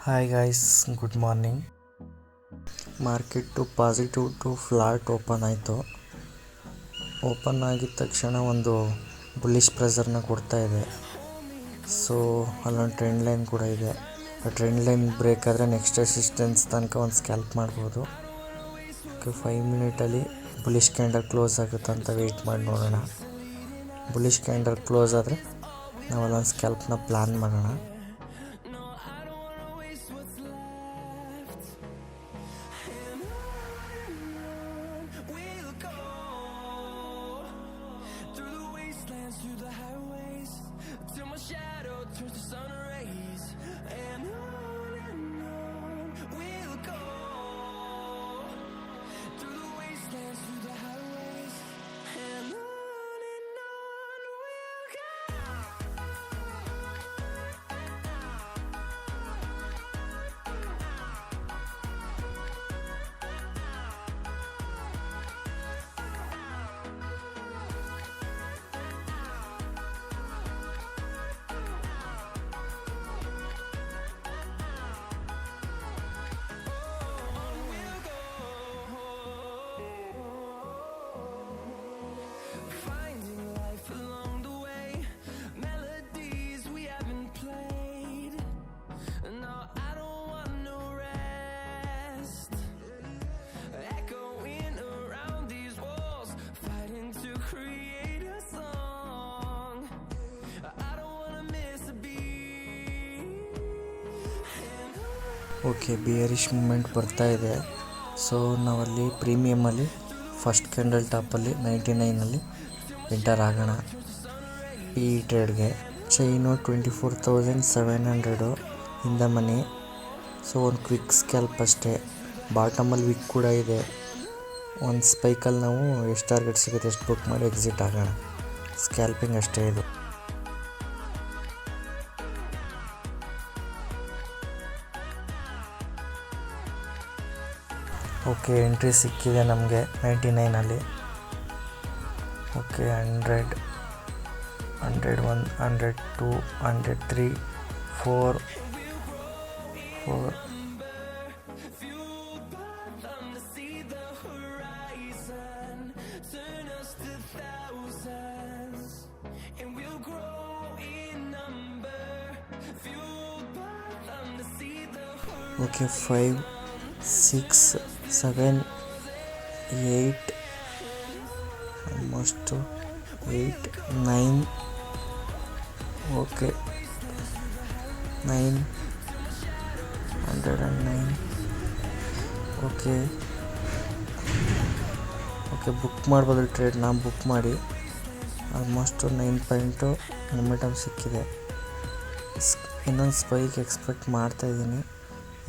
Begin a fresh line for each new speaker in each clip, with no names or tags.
Hi guys, good morning. Market positive to flat open ಆಯಿತು. Open ಆಗಿದ ತಕ್ಷಣ ಒಂದು ಬುಲ್ಲಿಶ್ ಪ್ರೆಸರ್ನ ಕೊಡ್ತಾ ಇದೆ. ಸೊ ಅಲ್ಲೊಂದು ಟ್ರೆಂಡ್ ಲೈನ್ ಕೂಡ ಇದೆ. ಆ ಟ್ರೆಂಡ್ ಲೈನ್ ಬ್ರೇಕ್ ಆದರೆ ನೆಕ್ಸ್ಟ್ ರೆಸಿಸ್ಟೆನ್ಸ್ ತನಕ ಒಂದು ಸ್ಕ್ಯಾಲ್ಪ್ ಮಾಡ್ಬೋದು. 5 ಮಿನಿಟಲ್ಲಿ ಬುಲ್ಲಿಶ್ ಕ್ಯಾಂಡಲ್ ಕ್ಲೋಸ್ ಆಗುತ್ತೆ ಅಂತ ವೆಯ್ಟ್ ಮಾಡಿ ನೋಡೋಣ. ಬುಲ್ಲಿಶ್ ಕ್ಯಾಂಡಲ್ ಕ್ಲೋಸ್ ಆದರೆ ನಾವು ಅಲ್ಲೊಂದು ಸ್ಕ್ಯಾಲ್ಪ್ನ ಪ್ಲ್ಯಾನ್ ಮಾಡೋಣ. ಓಕೆ, ಬಿಯರಿಶ್ ಮೂಮೆಂಟ್ ಬರ್ತಾ ಇದೆ. ಸೊ ನಾವಲ್ಲಿ ಪ್ರೀಮಿಯಮಲ್ಲಿ ಫಸ್ಟ್ ಕ್ಯಾಂಡಲ್ ಟಾಪಲ್ಲಿ 99ಅಲ್ಲಿ ಎಂಟರ್ ಆಗೋಣ. ಈ ಟ್ರೇಡ್ಗೆ chain 24,700 in the money. So ಒಂದು ಕ್ವಿಕ್ ಸ್ಕ್ಯಾಲ್ಪ್ ಅಷ್ಟೇ. ಬಾಟಮಲ್ಲಿ ವಿಕ್ ಕೂಡ ಇದೆ. ಒಂದು ಸ್ಪೈಕಲ್ಲಿ ನಾವು ಎಷ್ಟು ಟಾರ್ಗೆಟ್ ಸಿಗುತ್ತೆ ಎಷ್ಟು ಬುಕ್ ಮಾಡಿ ಎಕ್ಸಿಟ್ ಆಗೋಣ. ಸ್ಕ್ಯಾಲ್ಪಿಂಗ್ ಅಷ್ಟೇ ಇದು. ಓಕೆ, ಎಂಟ್ರಿ ಸಿಕ್ಕಿದೆ ನಮಗೆ 99ಅಲ್ಲಿ. Okay, 100, 101, 102, 103, 4. Okay, 5, 6, 7, 8, almost 8, 9. Okay, 9, 109. Okay, book ಮಾಡ್ಬೋದು ಟ್ರೇಡ್ನ. ಬುಕ್ ಮಾಡಿ ಆಲ್ಮೋಸ್ಟ್ 9 ಪಾಯಿಂಟು ಮೊಮೆಂಟಮ್ ಸಿಕ್ಕಿದೆ. ಇನ್ನೊಂದು ಸ್ಪೈಕ್ ಎಕ್ಸ್ಪೆಕ್ಟ್ ಮಾಡ್ತಾಯಿದ್ದೀನಿ.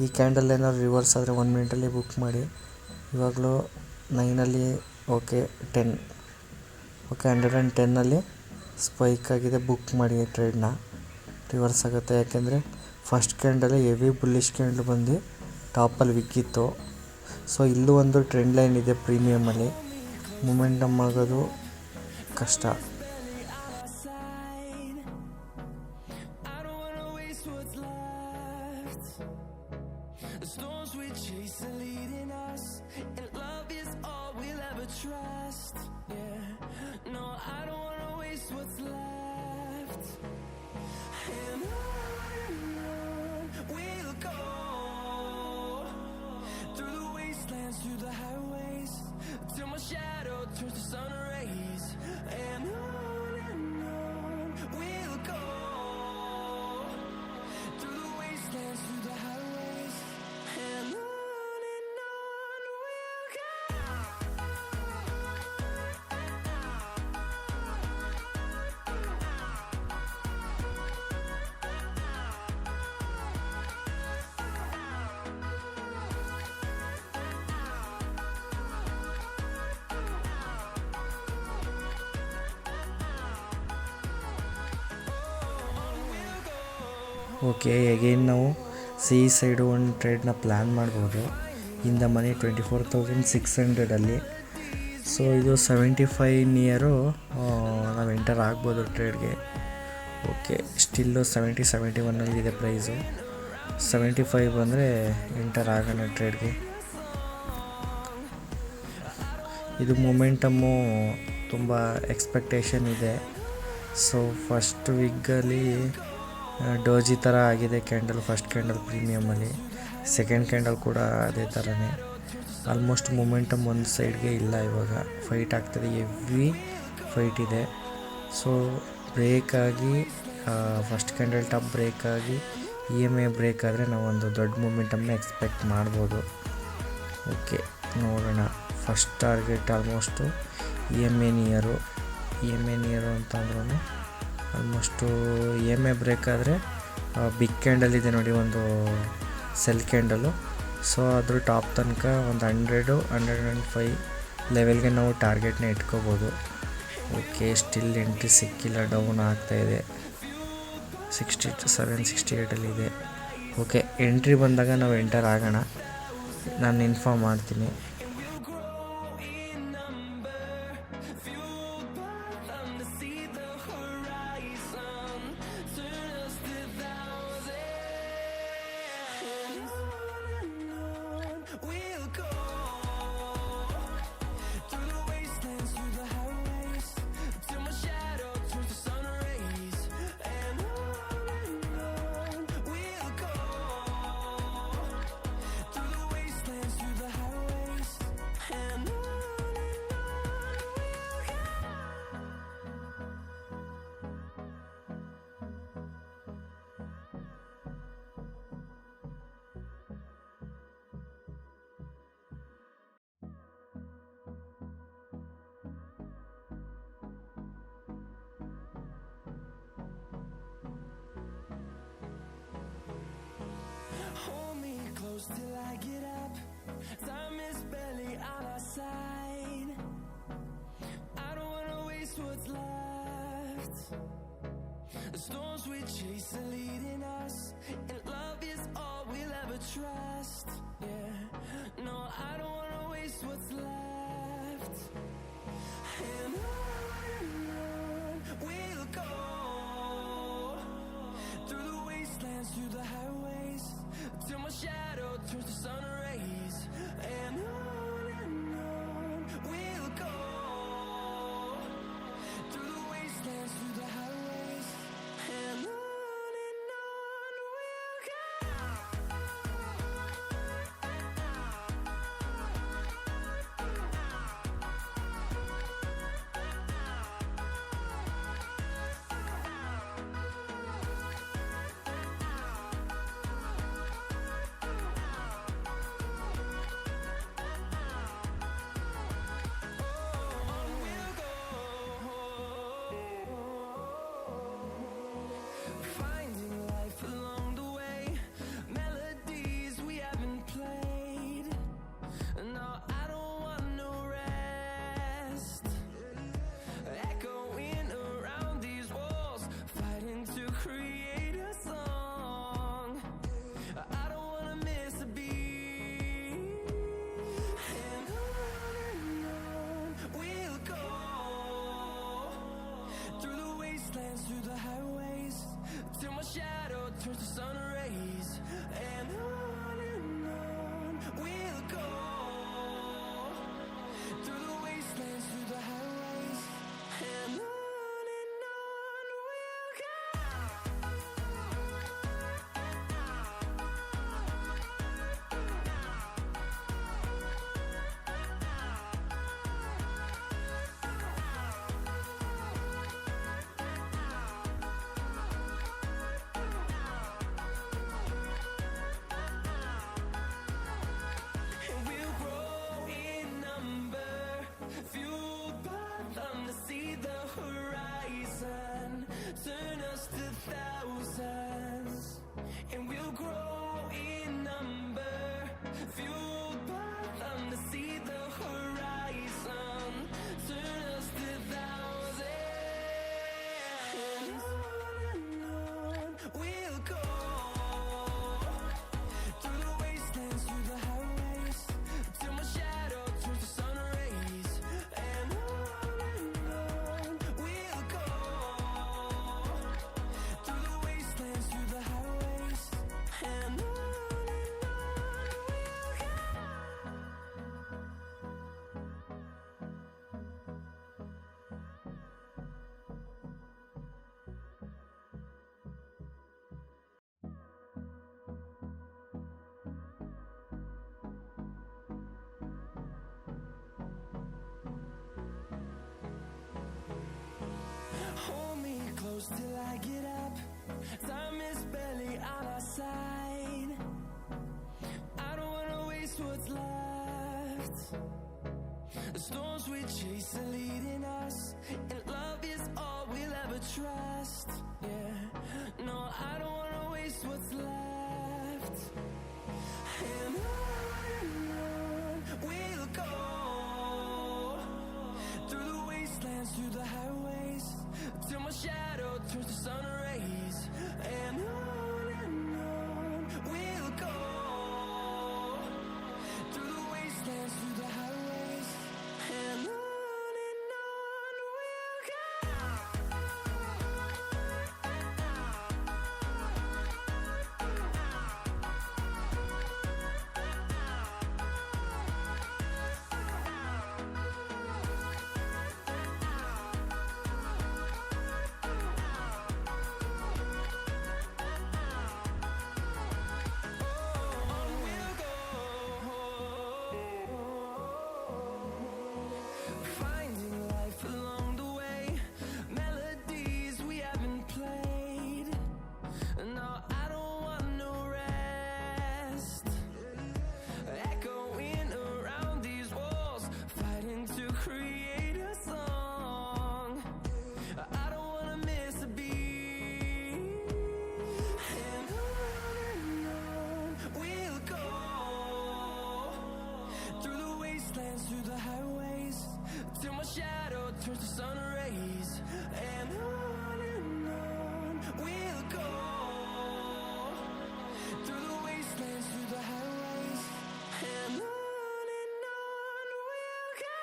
ಈ ಕ್ಯಾಂಡಲ್ ಏನಾದ್ರು ರಿವರ್ಸ್ ಆದರೆ 1 ಮಿನಿಟಲ್ಲಿ ಬುಕ್ ಮಾಡಿ. ಇವಾಗಲೂ 9ಅಲ್ಲಿ 10. 110ಅಲ್ಲಿ ಸ್ಪೈಕ್ ಆಗಿದೆ. ಬುಕ್ ಮಾಡಿ ಟ್ರೇಡ್ನ. ರಿವರ್ಸ್ ಆಗುತ್ತೆ, ಯಾಕೆಂದರೆ ಫಸ್ಟ್ ಕ್ಯಾಂಡಲ್ಲಿ ಹೆವಿ ಬುಲ್ಲಿಶ್ ಕ್ಯಾಂಡಲ್ ಬಂದು ಟಾಪಲ್ಲಿ ವಿಕ್ಕಿತ್ತು. ಸೊ ಇಲ್ಲೂ ಒಂದು ಟ್ರೆಂಡ್ ಲೈನ್ ಇದೆ ಪ್ರೀಮಿಯಮಲ್ಲಿ. ಮೂಮೆಂಟಮ್ ಆಗೋದು ಕಷ್ಟ.
The storms we chase are leading us, and love is all we'll ever trust. Yeah, no, I don't wanna waste what's left. And on we'll go, through the wastelands, through the highways, till my shadow turns to sun rays. And on we'll go, through the wastelands, through the highways.
Okay, again ನಾವು C side ಒಂದು ಟ್ರೇಡ್ನ plan ಮಾಡ್ಬೋದು. ಇನ್ the money 24,600ಅಲ್ಲಿ. So ಇದು 75 near ನಾವು enter ಆಗ್ಬೋದು ಟ್ರೇಡ್ಗೆ. Okay, still 71 ಇದೆ price. 75 ಬಂದರೆ enter ಆಗೋಣ ಟ್ರೇಡ್ಗೆ. ಇದು ಮೊಮೆಂಟಮ್ಮು ತುಂಬ ಎಕ್ಸ್ಪೆಕ್ಟೇಷನ್ ಇದೆ. ಸೊ ಫಸ್ಟ್ ವಿಗ್ಗಲ್ಲಿ ಡೋಜಿ ಥರ ಆಗಿದೆ ಕ್ಯಾಂಡಲ್, ಫಸ್ಟ್ ಕ್ಯಾಂಡಲ್ ಪ್ರೀಮಿಯಮಲ್ಲಿ. ಸೆಕೆಂಡ್ ಕ್ಯಾಂಡಲ್ ಕೂಡ ಅದೇ ಥರನೇ. ಆಲ್ಮೋಸ್ಟ್ ಮೊಮೆಂಟಮ್ ಒಂದು ಸೈಡ್ಗೆ ಇಲ್ಲ. ಇವಾಗ ಫೈಟ್ ಆಗ್ತದೆ, ಹೆವಿ ಫೈಟ್ ಇದೆ. ಸೊ ಬ್ರೇಕಾಗಿ ಫಸ್ಟ್ ಕ್ಯಾಂಡಲ್ ಟಾಪ್ ಬ್ರೇಕಾಗಿ EMA ಬ್ರೇಕ್ ಆದರೆ ನಾವೊಂದು ದೊಡ್ಡ ಮೊಮೆಂಟಮ್ನ ಎಕ್ಸ್ಪೆಕ್ಟ್ ಮಾಡ್ಬೋದು. ಓಕೆ, ನೋಡೋಣ. First target almost EMA near ಅಂತಂದ್ರೂ ಆಲ್ಮೋಸ್ಟು EMA ಬ್ರೇಕ್ ಆದರೆ ಬಿಗ್ ಕ್ಯಾಂಡಲ್ ಇದೆ ನೋಡಿ, ಒಂದು ಸೆಲ್ ಕ್ಯಾಂಡಲು. ಸೊ ಅದ್ರ ಟಾಪ್ ತನಕ ಒಂದು 100-105 ಲೆವೆಲ್ಗೆ ನಾವು ಟಾರ್ಗೆಟ್ನ ಇಟ್ಕೋಬೋದು. ಓಕೆ, ಸ್ಟಿಲ್ ಎಂಟ್ರಿ ಸಿಕ್ಕಿಲ್ಲ, ಡೌನ್ ಆಗ್ತಾಯಿದೆ. 67-68 ಓಕೆ, ಎಂಟ್ರಿ ಬಂದಾಗ ನಾವು ಎಂಟರ್ ಆಗೋಣ. ನಾನು ಇನ್ಫಾರ್ಮ್ ಮಾಡ್ತೀನಿ.
Hold me close till I get up. Time is barely on our side. I don't wanna waste what's left. The storms we chase are leading us, and love is all we'll ever trust. Yeah, no, I don't wanna waste what's left. And on we'll go, through the wastelands, through the highways, till my shadow turns to sun rays. And on we'll go, through the wastelands, through the highways. And on we'll go. till I get up. Time is barely on our side. I don't wanna waste what's left. The storms we chase are leading us, and love is all we'll ever trust. Yeah, no, I don't wanna waste what's left. And on we'll go, through the wastelands, through the highways, till my shadow turns to sun rays. And on we'll go, through the wastelands, through the highways. And on we'll go. Finding life along the way, melodies we haven't played. No, I don't want no rest. Echoing around these walls, fighting to create a song. I don't wanna miss a beat. And on we'll go, through the wastelands, through the highways, till my shadow turns to sun rays. And on we'll go, through the wastelands, through the highways. And on we'll go.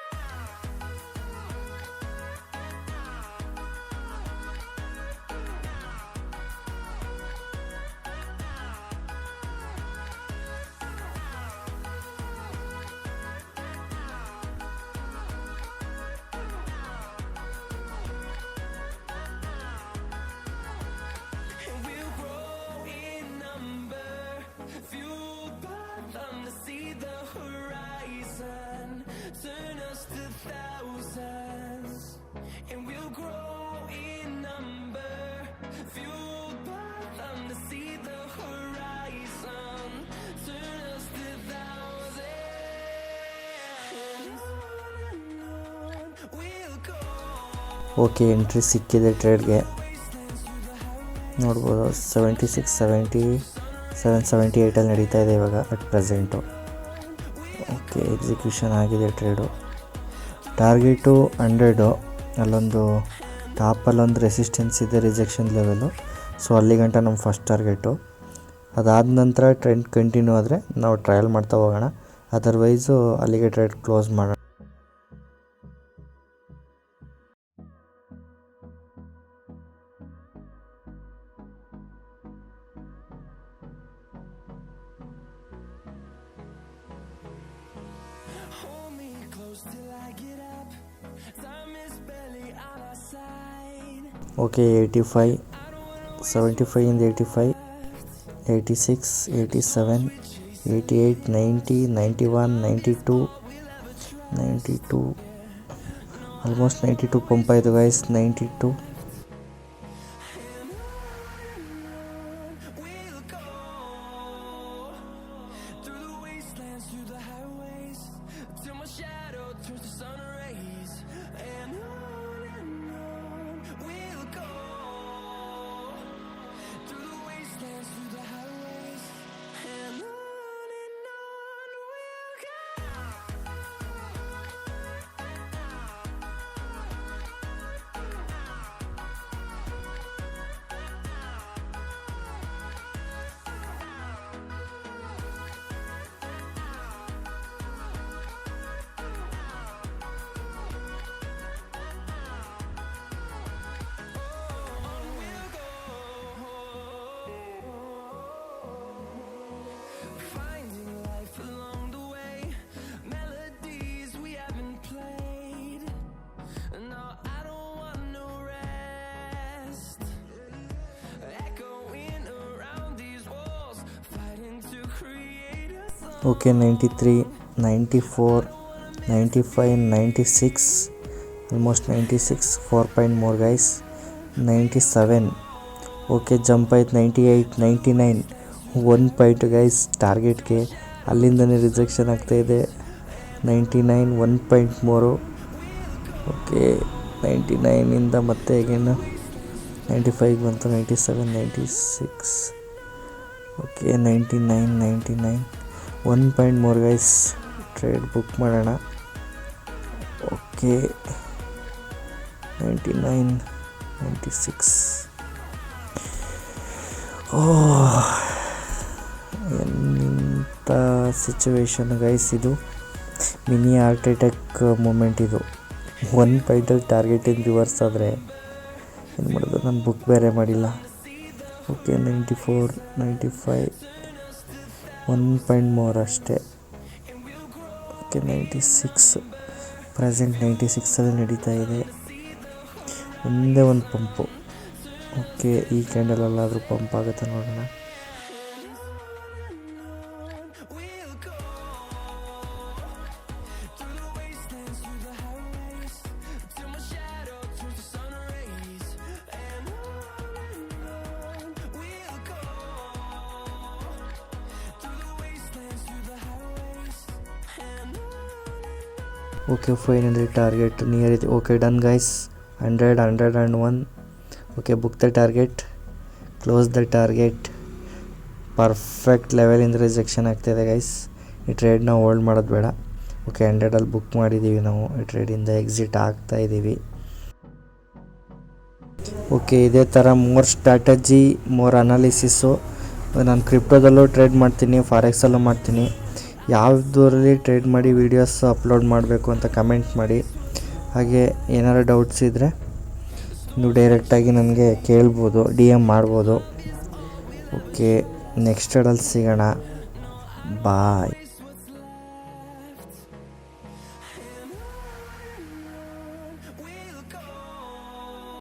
And we'll grow in number, fueled by them to see the horizon, turn us to thousands. And we'll grow in number, fueled by them to see the horizon, turn us to thousands. And on we'll go.
Okay, entry ಸಿಕ್ಕಿದೆ ಟ್ರೇಡ್ಗೆ. ನೋಡ್ಬೋದು 76, 77, 78ಅಲ್ಲಿ ನಡೀತಾ ಇದೆ ಇವಾಗ at present. Okay, execution ಆಗಿದೆ trade. Target 100, ಅಲ್ಲೊಂದು ಟಾಪಲ್ಲೊಂದು resistance ಇದೆ, rejection level. So ಅಲ್ಲಿ ಗಂಟ ನಮ್ಮ ಫಸ್ಟ್ ಟಾರ್ಗೆಟು. ಅದಾದ ನಂತರ ಟ್ರೆಂಡ್ ಕಂಟಿನ್ಯೂ ಆದರೆ ನಾವು ಟ್ರಯಲ್ ಮಾಡ್ತಾ ಹೋಗೋಣ, ಅದರ್ವೈಸು ಅಲ್ಲಿಗೆ ಟ್ರೇಡ್ ಕ್ಲೋಸ್ ಮಾಡೋಣ.
Hold me close till I get up. Time is barely on our side.
Okay, 85, 75 ಇಂದ 85, 86, 87, 88, 90, 91, 92, 92, ಆಲ್ಮೋಸ್ಟ್ 92 ಪಂಪ್ ಆಯಿತು guys. 92.
We'll go, through the wastelands, through the highways, till my shadow turns to sun rays. And on we'll go, through the wastelands, through the highways. And on we'll go. Finding life along the way, melodies we haven't played. No, I don't want no rest. Echoing around these walls, fighting to create a song.
Okay, 93, 94, 95, 96, almost 96, 4 point more guys. 97. Okay jump ಆಯ್ತು 98, 99. 1 point guys ಟಾರ್ಗೆಟ್ಗೆ, ಅಲ್ಲಿಂದನೇ rejection ಆಗ್ತಾಯಿದೆ. 99, 1 point ಮೋರು. Okay 99ಇಂದ ಮತ್ತೆ ಅಗೇನು 95 ಬಂತು, 97, 96. Okay 99, 1 point more guys. Trade book ಮಾಡೋಣ. Okay 99, 96. ಎಂಥ situation guys ಇದು. Mini heart attack moment ಇದು. 1 ಪಾಯಿಂಟಲ್ಲಿ ಟಾರ್ಗೆಟಿಂದ reverse ಆದರೆ ಏನು ಮಾಡೋದು, ನಾನು ಬುಕ್ ಬೇರೆ ಮಾಡಿಲ್ಲ. ಓಕೆ 94, 95, 1 ಪಾಯಿಂಟ್ ಮೋರ್ ಅಷ್ಟೇ. ಓಕೆ 96, ಪ್ರೆಸೆಂಟ್ 96ಅಲ್ಲಿ ನಡೀತಾ ಇದೆ. ಒಂದೇ ಒಂದು ಪಂಪು. ಓಕೆ ಈ ಕ್ಯಾಂಡಲಲ್ಲಾದರೂ ಪಂಪ್ ಆಗುತ್ತೆ ನೋಡೋಣ. ಓಕೆ ಫೈನಲಿ ಟಾರ್ಗೆಟ್ ನಿಯರ್ ಇದೆ. Okay done guys. 100, 101. Okay book the target, close the target. Perfect ಲೆವೆಲಿಂದ ರಿಜೆಕ್ಷನ್ ಆಗ್ತಾಯಿದೆ ಗೈಸ್. ಈ ಟ್ರೇಡ್ನ ಹೋಲ್ಡ್ ಮಾಡೋದು ಬೇಡ. ಓಕೆ 100ಅಲ್ಲಿ ಬುಕ್ ಮಾಡಿದ್ದೀವಿ ನಾವು. ಈ ಟ್ರೇಡಿಂದ ಎಕ್ಸಿಟ್ ಆಗ್ತಾ ಇದ್ದೀವಿ. ಓಕೆ ಇದೇ ಥರ ಮೋರ್ ಸ್ಟ್ರಾಟಜಿ, ಮೋರ್ ಅನಾಲಿಸಿಸು ನಾನು ಕ್ರಿಪ್ಟೋದಲ್ಲೂ ಟ್ರೇಡ್ ಮಾಡ್ತೀನಿ, ಫಾರೆಕ್ಸಲ್ಲೂ ಮಾಡ್ತೀನಿ. ಯಾವುದರಲ್ಲಿ ಟ್ರೇಡ್ ಮಾಡಿ ವೀಡಿಯೋಸ್ ಅಪ್ಲೋಡ್ ಮಾಡಬೇಕು ಅಂತ ಕಮೆಂಟ್ ಮಾಡಿ. ಹಾಗೆ ಏನಾರು ಡೌಟ್ಸ್ ಇದ್ದರೆ ನೀವು ಡೈರೆಕ್ಟಾಗಿ ನನಗೆ ಕೇಳ್ಬೋದು, DM ಮಾಡ್ಬೋದು. ಓಕೆ ನೆಕ್ಸ್ಟ್ ಟ್ರೇಡಲ್ಲಿ ಸಿಗೋಣ. ಬಾಯ್.